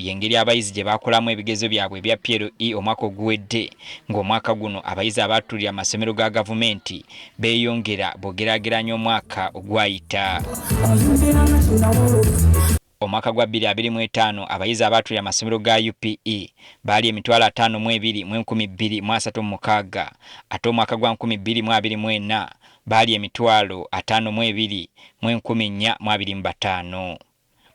yengeri abayizi gye bakolamu ebigezo byabwe ebya PLE omwaka oguwedde, ng'omwaka guno abayizi abaatulira amasomero ga gavumenti beeyongera bw'ogeraageranya omwaka ogwayita. Omwaka gwa 2025 abayizi abaatulira amasomero ga UPE baali 52,1236 ate omwaka gwa 2024 baali 52,1425.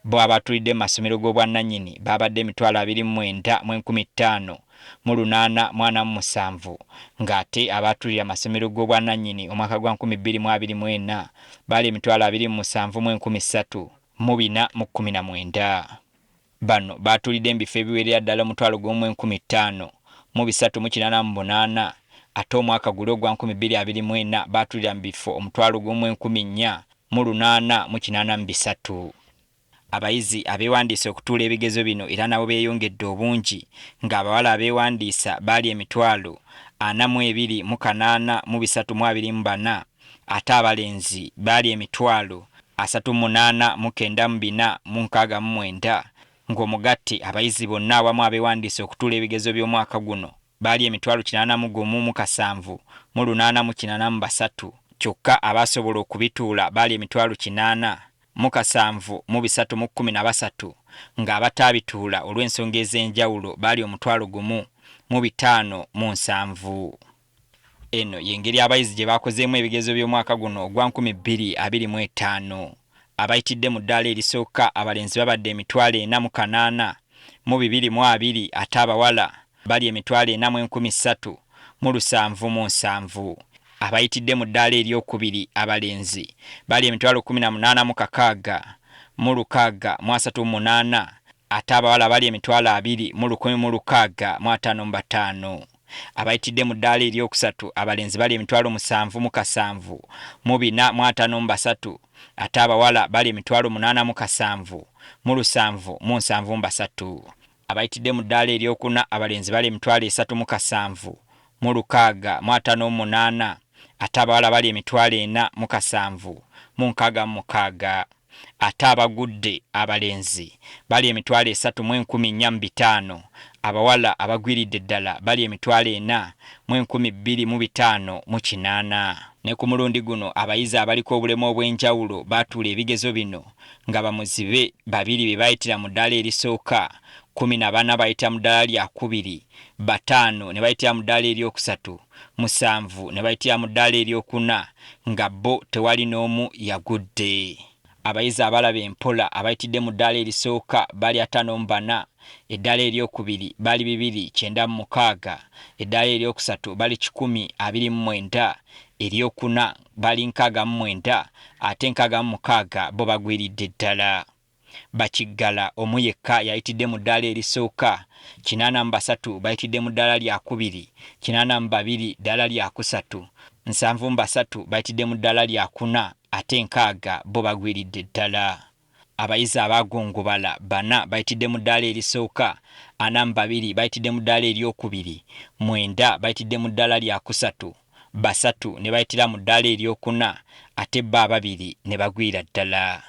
bo abaatulidde masomero g'obwannannyini babadde 29,547 ng'ate abaatulira amasomero g'obwannannyini omwaka gwa 2024 baali 27,419. Bano baatulidde mu bifo ebiwerera ddala 15,388 ate omwaka guli ogwa 2024 baatulira mu bifo 14,883. Abayizi abeewandiisa okutuula ebigezo bino era nabo beeyongedde obungi ng'abawala abeewandiisa baali 42,824 ate abalenzi baali 38,964 ng'omugatte abayizi bonna awamu abeewandiisa okutuula ebigezo by'omwaka guno baali 81,783 kyokka abaasobola okubituula baali 8,713 ng'abataabituula olw'ensonga ez'enjawulo baali 1,507. Eno y'engeri abayizi gye baakozeemu ebigezo by'omwaka guno ogwa 2025. Abayitidde mu ddaala erisooka abalenzi babadde 4,822 ate abawala bali 4,377. Abayitidde mu ddaala eryokubiri abalenzi bali 18,638 ate abawala bali 20,165. Abayitidde mu ddaala eryokusatu abalenzi bali 7,753 ate abawala bali 8,773. Abayitidde mu ddaala eryokuna abalenzi bali 3,658 ate abawala bali 4,766. Ate abagudde abalenzi bali 3,415 abawala abagwiridde ddala bali 4,258. Ne ku mulundi guno abayizi abaliko obulemu obw'enjawulo baatuula ebigezo bino nga bamuzibe 2 be bayitira mu ddaala erisooka, 14 bayita mu ddaala lyakubiri, 5 ne bayitira mu ddaala eryokusatu, 7 ne bayitira mu ddaala eryokuna nga bo tewali n'omu yagudde. Abayizi abalaba empola abayitidde mu ddaala erisooka bali 54, eddaala eryokubiri bali 296, eddaala eryokusatu bali 129, eryokuna bali 69 ate 66 bo bagwiridde ddala. Bakiggala omu yekka yayitidde mu ddaala erisooka, 83 bayitidde mu ddaala lyakubiri, 82 ddaala lyakusatu, 73 bayitidde mu ddaala lyakuna ate 60 bo bagwiridde ddala. Abayizi abaagongobala 4 bayitidde mu ddaala erisooka, 42 bayitidde mu ddaala eryokubiri, 9 bayitidde mu ddaala lyakusatu, 3 ne bayitira mu ddaala eryokuna ate bo 2 ne bagwira ddala.